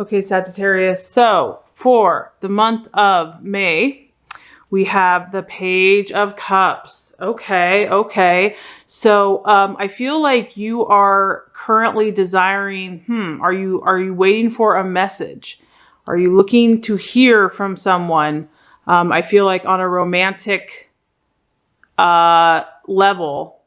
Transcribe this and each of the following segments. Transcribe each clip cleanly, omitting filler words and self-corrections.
Okay, Sagittarius. So for the month of May, we have the Page of Cups. Okay. So I feel like you are currently desiring, are you waiting for a message? Are you looking to hear from someone? I feel like on a romantic level,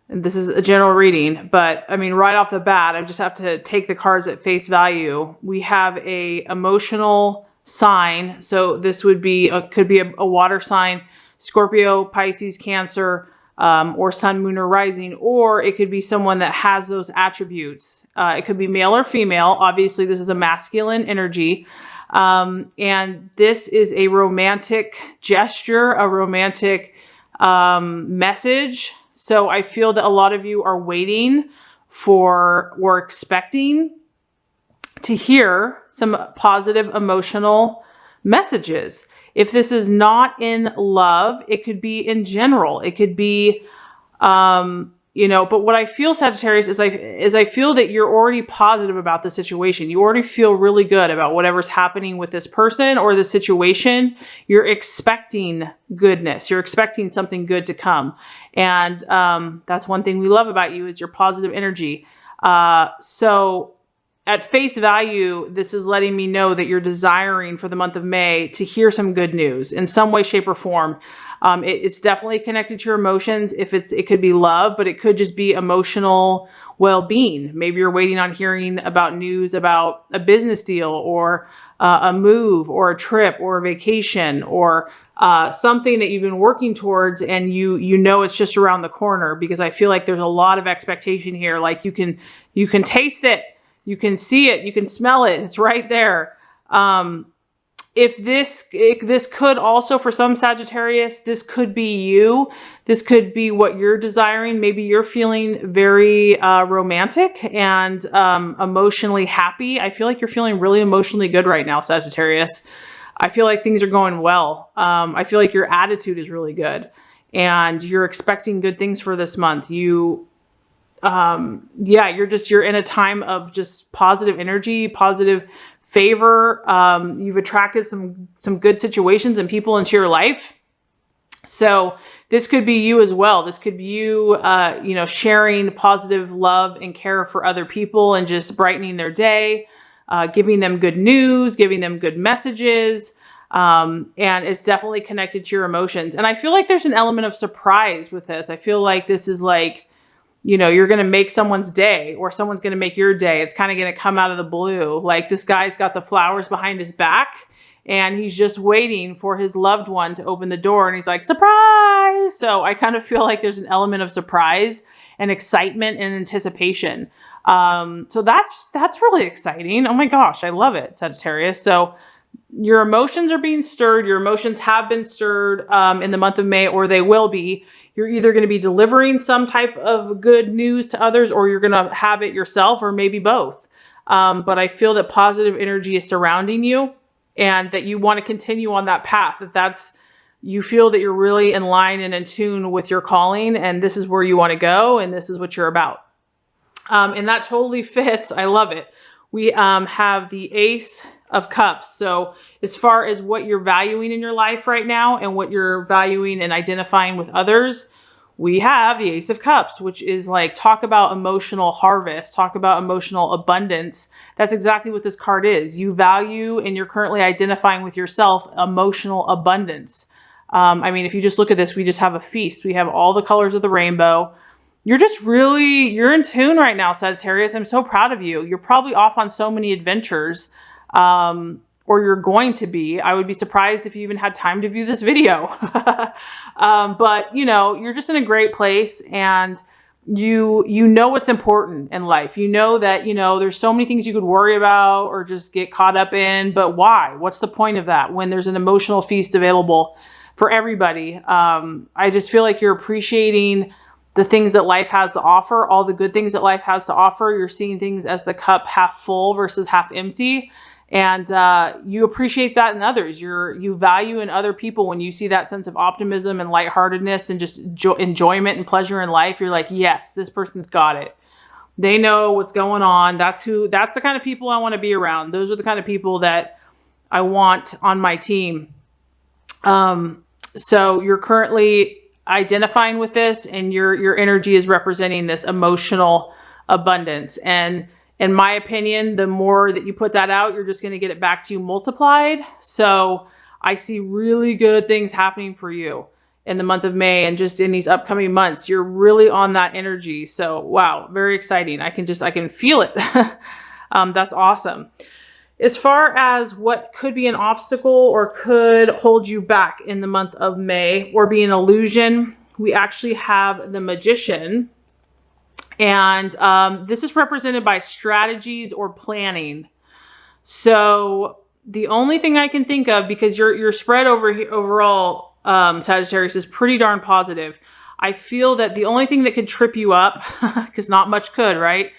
and this is a general reading, but I mean, right off the bat, I just have to take the cards at face value. We have a emotional sign. So this would be, could be a water sign, Scorpio, Pisces, Cancer, or Sun, Moon, or Rising, or it could be someone that has those attributes. It could be male or female. Obviously, this is a masculine energy. And this is a romantic gesture, a romantic message. So I feel that a lot of you are waiting for or expecting to hear some positive emotional messages. If this is not in love, it could be in general. It could be, but what I feel, Sagittarius, is I feel that you're already positive about the situation. You already feel really good about whatever's happening with this person or the situation. You're expecting goodness. You're expecting something good to come. And that's one thing we love about you is your positive energy. So at face value, this is letting me know that you're desiring for the month of May to hear some good news in some way, shape, or form. It's definitely connected to your emotions. It could be love, but it could just be emotional well-being. Maybe you're waiting on hearing about news about a business deal or a move or a trip or a vacation or something that you've been working towards, and you know it's just around the corner, because I feel like there's a lot of expectation here. Like you can taste it. You can see it, you can smell it, it's right there. If this could also, for some Sagittarius, this could be you. This could be what you're desiring. Maybe you're feeling very romantic and emotionally happy. I feel like you're feeling really emotionally good right now, Sagittarius. I feel like things are going well. I feel like your attitude is really good and you're expecting good things for this month. You're in a time of just positive energy, positive favor. You've attracted some good situations and people into your life. So this could be you as well. This could be you, sharing positive love and care for other people and just brightening their day, giving them good news, giving them good messages. And it's definitely connected to your emotions. And I feel like there's an element of surprise with this. I feel like this is like, you're going to make someone's day or someone's going to make your day. It's kind of going to come out of the blue. Like this guy's got the flowers behind his back and he's just waiting for his loved one to open the door. And he's like, surprise. So I kind of feel like there's an element of surprise and excitement and anticipation. So that's really exciting. Oh my gosh, I love it, Sagittarius. So your emotions are being stirred. Your emotions have been stirred in the month of May, or they will be. You're either going to be delivering some type of good news to others, or you're going to have it yourself, or maybe both. But I feel that positive energy is surrounding you and that you want to continue on that path. You feel that you're really in line and in tune with your calling, and this is where you want to go, and this is what you're about. And that totally fits. I love it. We have the Ace of Cups. So as far as what you're valuing in your life right now and what you're valuing and identifying with others, we have the Ace of Cups, which is like, talk about emotional harvest, talk about emotional abundance. That's exactly what this card is. You value and you're currently identifying with yourself emotional abundance. If you just look at this, we just have a feast. We have all the colors of the rainbow. You're in tune right now, Sagittarius. I'm so proud of you. You're probably off on so many adventures. Or you're going to be. I would be surprised if you even had time to view this video. But you're just in a great place, and you know what's important in life. You know that, there's so many things you could worry about or just get caught up in, but why? What's the point of that when there's an emotional feast available for everybody? I just feel like you're appreciating the things that life has to offer, all the good things that life has to offer. You're seeing things as the cup half full versus half empty. And you appreciate that in others. You value in other people when you see that sense of optimism and lightheartedness and just enjoyment and pleasure in life. You're like, yes, this person's got it. They know what's going on. That's the kind of people I want to be around. Those are the kind of people that I want on my team. So you're currently identifying with this, and your energy is representing this emotional abundance. And in my opinion, the more that you put that out, you're just going to get it back to you multiplied. So I see really good things happening for you in the month of May, and just in these upcoming months. You're really on that energy. So wow, very exciting. I can feel it. That's awesome. As far as what could be an obstacle or could hold you back in the month of May or be an illusion, we actually have the Magician. And this is represented by strategies or planning. So the only thing I can think of, because your spread overall, Sagittarius, is pretty darn positive. I feel that the only thing that could trip you up, because not much could, right?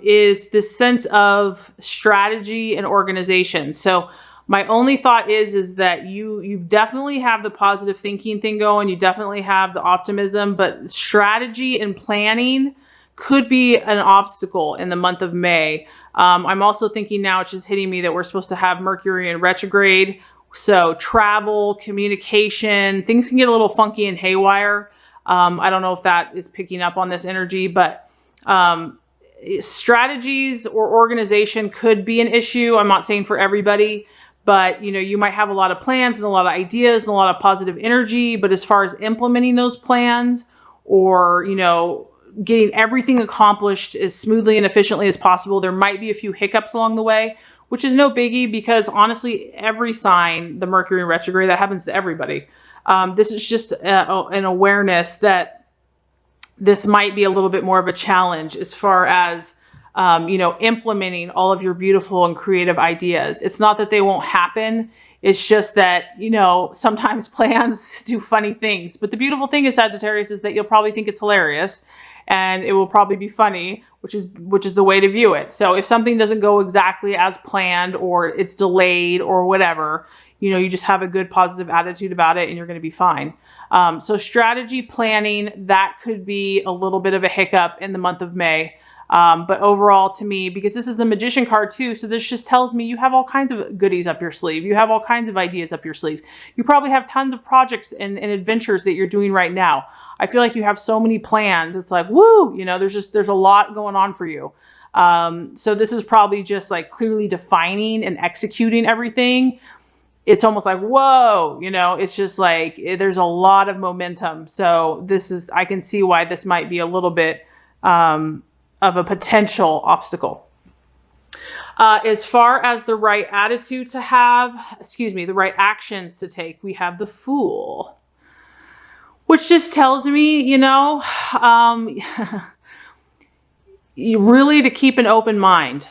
Is this sense of strategy and organization. So my only thought is that you definitely have the positive thinking thing going. You definitely have the optimism, but strategy and planning could be an obstacle in the month of May. I'm also thinking now, it's just hitting me that we're supposed to have Mercury in retrograde. So travel, communication, things can get a little funky and haywire. I don't know if that is picking up on this energy, but strategies or organization could be an issue. I'm not saying for everybody, but you might have a lot of plans and a lot of ideas and a lot of positive energy, but as far as implementing those plans or, getting everything accomplished as smoothly and efficiently as possible, there might be a few hiccups along the way, which is no biggie, because honestly, every sign, the Mercury in retrograde, that happens to everybody. This is just an awareness that this might be a little bit more of a challenge as far as, implementing all of your beautiful and creative ideas. It's not that they won't happen. It's just that, sometimes plans do funny things. But the beautiful thing is, Sagittarius, is that you'll probably think it's hilarious and it will probably be funny, which is the way to view it. So if something doesn't go exactly as planned, or it's delayed or whatever, you just have a good positive attitude about it and you're going to be fine. So strategy planning, that could be a little bit of a hiccup in the month of May. But overall, to me, because this is the Magician card too, so this just tells me you have all kinds of goodies up your sleeve. You have all kinds of ideas up your sleeve. You probably have tons of projects and adventures that you're doing right now. I feel like you have so many plans. It's like, woo, there's a lot going on for you. So this is probably just like clearly defining and executing everything. It's almost like, whoa, it's just like, there's a lot of momentum. So I can see why this might be a little bit, of a potential obstacle. As far as the right attitude to have, the right actions to take, we have the Fool, which just tells me, really to keep an open mind.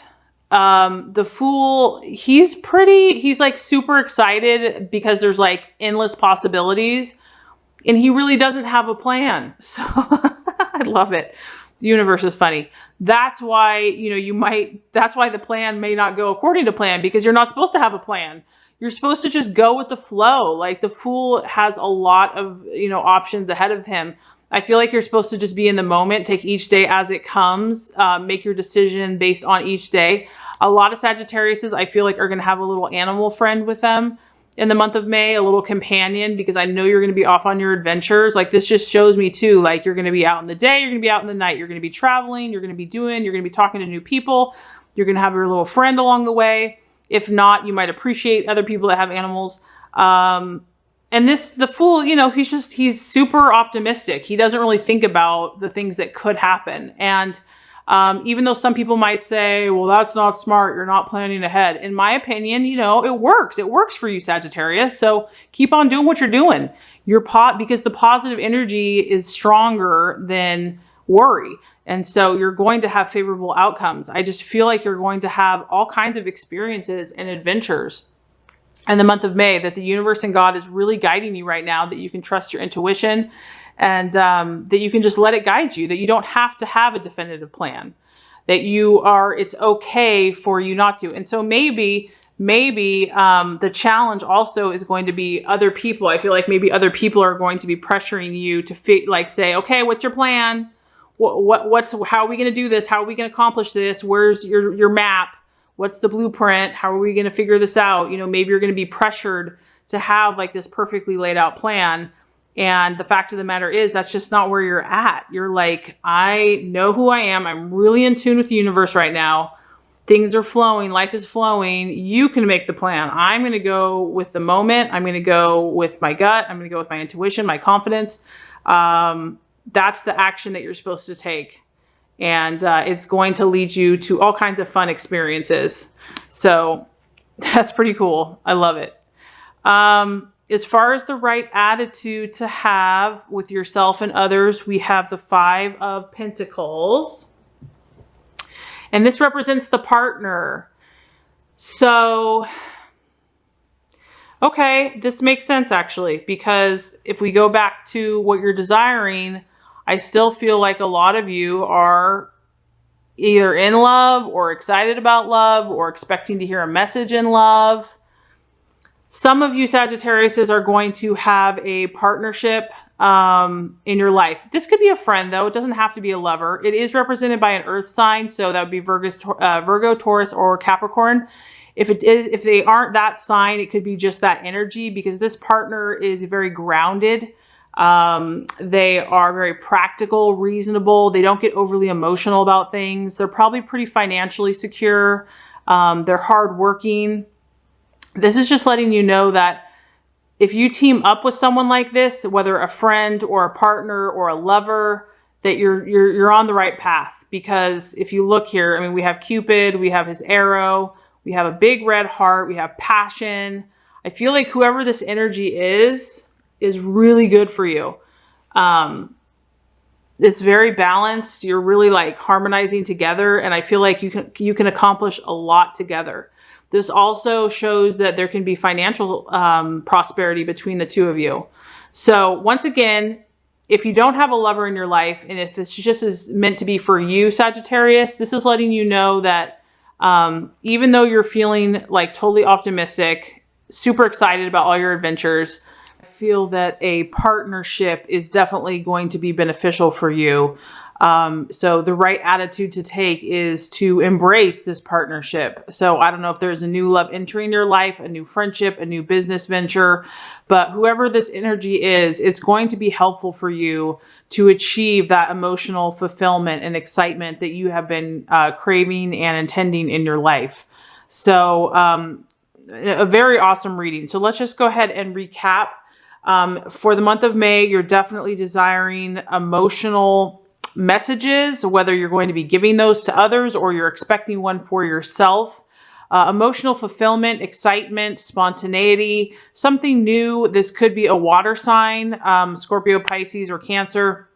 The Fool, he's like super excited because there's like endless possibilities, and he really doesn't have a plan. So I love it. The universe is funny. That's why, that's why the plan may not go according to plan, because you're not supposed to have a plan. You're supposed to just go with the flow. Like the Fool has a lot of, options ahead of him. I feel like you're supposed to just be in the moment, take each day as it comes, make your decision based on each day. A lot of Sagittariuses, I feel like, are going to have a little animal friend with them in the month of May, a little companion, because I know you're going to be off on your adventures. Like this just shows me too, like you're going to be out in the day, you're going to be out in the night, you're going to be traveling, you're going to be talking to new people. You're going to have your little friend along the way. If not, you might appreciate other people that have animals. And the Fool, he's super optimistic. He doesn't really think about the things that could happen. And even though some people might say, well, that's not smart, you're not planning ahead. In my opinion, it works. It works for you, Sagittarius. So keep on doing what you're doing. Because the positive energy is stronger than worry. And so you're going to have favorable outcomes. I just feel like you're going to have all kinds of experiences and adventures in the month of May, that the universe and God is really guiding you right now, that you can trust your intuition, and that you can just let it guide you, that you don't have to have a definitive plan, that it's okay for you not to. And so maybe the challenge also is going to be other people. I feel like maybe other people are going to be pressuring you to say, okay, what's your plan? how are we going to do this? How are we going to accomplish this? Where's your map? What's the blueprint? How are we going to figure this out? You know, maybe you're going to be pressured to have like this perfectly laid out plan. And the fact of the matter is that's just not where you're at. You're like, I know who I am. I'm really in tune with the universe right now. Things are flowing. Life is flowing. You can make the plan. I'm going to go with the moment. I'm going to go with my gut. I'm going to go with my intuition, my confidence. That's the action that you're supposed to take. And it's going to lead you to all kinds of fun experiences. So that's pretty cool. I love it. As far as the right attitude to have with yourself and others, we have the 5 of Pentacles. And this represents the partner. So, okay, this makes sense actually, because if we go back to what you're desiring, I still feel like a lot of you are either in love or excited about love or expecting to hear a message in love. Some of you Sagittariuses are going to have a partnership in your life. This could be a friend though. It doesn't have to be a lover. It is represented by an earth sign. So that would be Virgo, Taurus, or Capricorn. If they aren't that sign, it could be just that energy, because this partner is very grounded. They are very practical, reasonable. They don't get overly emotional about things. They're probably pretty financially secure. They're hardworking. This is just letting you know that if you team up with someone like this, whether a friend or a partner or a lover, that you're on the right path. Because if you look here, I mean, we have Cupid, we have his arrow, we have a big red heart, we have passion. I feel like whoever this energy is really good for you. It's very balanced. You're really like harmonizing together, and I feel like you can accomplish a lot together. This also shows that there can be financial prosperity between the two of you. So once again, if you don't have a lover in your life, and if this just is meant to be for you, Sagittarius, this is letting you know that even though you're feeling like totally optimistic, super excited about all your adventures, I feel that a partnership is definitely going to be beneficial for you. So the right attitude to take is to embrace this partnership. So I don't know if there's a new love entering your life, a new friendship, a new business venture, but whoever this energy is, it's going to be helpful for you to achieve that emotional fulfillment and excitement that you have been craving and intending in your life. So a very awesome reading. So let's just go ahead and recap. For the month of May, you're definitely desiring emotional messages, whether you're going to be giving those to others or you're expecting one for yourself. Emotional fulfillment, excitement, spontaneity, something new. This could be a water sign, Scorpio, Pisces, or Cancer.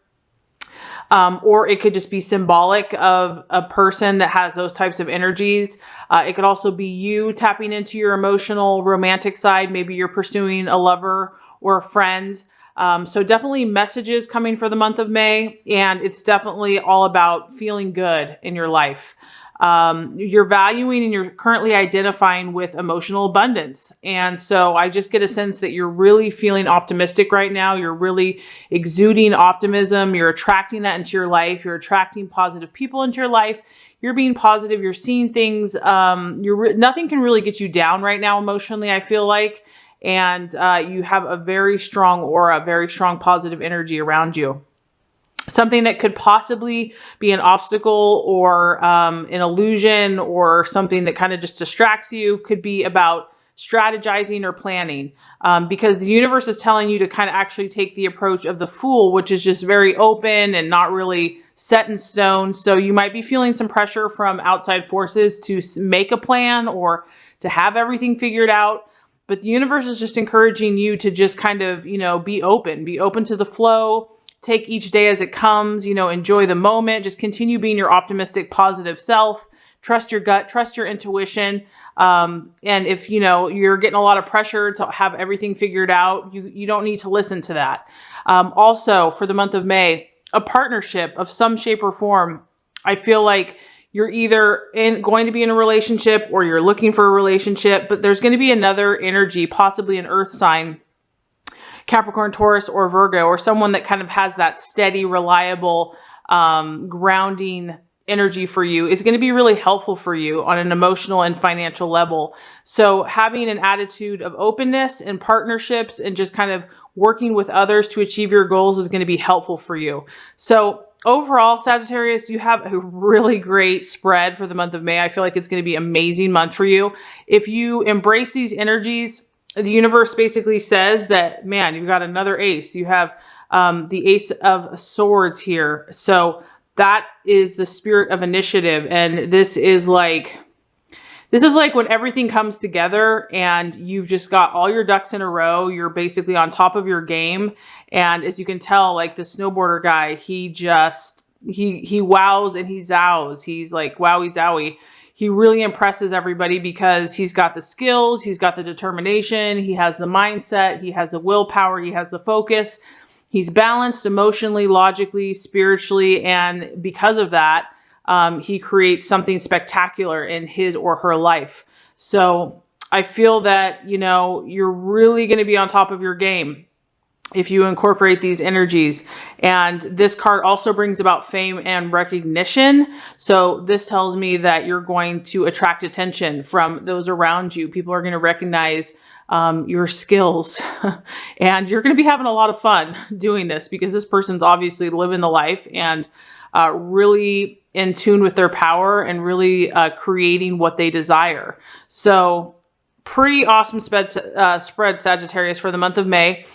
Or it could just be symbolic of a person that has those types of energies. It could also be you tapping into your emotional, romantic side. Maybe you're pursuing a lover or a friend. So definitely messages coming for the month of May, and it's definitely all about feeling good in your life. You're valuing and you're currently identifying with emotional abundance. And so I just get a sense that you're really feeling optimistic right now. You're really exuding optimism. You're attracting that into your life. You're attracting positive people into your life. You're being positive. You're seeing things. Nothing can really get you down right now emotionally, I feel like. And you have a very strong aura, very strong positive energy around you. Something that could possibly be an obstacle or an illusion or something that kind of just distracts you could be about strategizing or planning, because the universe is telling you to kind of actually take the approach of the Fool, which is just very open and not really set in stone. So you might be feeling some pressure from outside forces to make a plan or to have everything figured out. But the universe is just encouraging you to just kind of, be open to the flow, take each day as it comes, enjoy the moment, just continue being your optimistic, positive self, trust your gut, trust your intuition. And if, you're getting a lot of pressure to have everything figured out, you don't need to listen to that. Also for the month of May, a partnership of some shape or form. I feel like you're either going to be in a relationship or you're looking for a relationship, but there's going to be another energy, possibly an earth sign, Capricorn, Taurus, or Virgo, or someone that kind of has that steady, reliable grounding energy for you. It's going to be really helpful for you on an emotional and financial level. So having an attitude of openness and partnerships and just kind of working with others to achieve your goals is going to be helpful for you. So overall, Sagittarius, you have a really great spread for the month of May. I feel like it's going to be an amazing month for you. If you embrace these energies, the universe basically says that, man, you've got another ace. You have the Ace of Swords here. So that is the spirit of initiative. And this is like when everything comes together and you've just got all your ducks in a row. You're basically on top of your game. And as you can tell, like the snowboarder guy, he wows and he zows. He's like, wowie zowie. He really impresses everybody because he's got the skills, he's got the determination, he has the mindset, he has the willpower, he has the focus. He's balanced emotionally, logically, spiritually, and because of that, he creates something spectacular in his or her life. So I feel that, you know, you're really going to be on top of your game if you incorporate these energies. And this card also brings about fame and recognition. So this tells me that you're going to attract attention from those around you. People are going to recognize your skills and you're going to be having a lot of fun doing this because this person's obviously living the life and really in tune with their power and really creating what they desire. So pretty awesome spread, Sagittarius, for the month of May.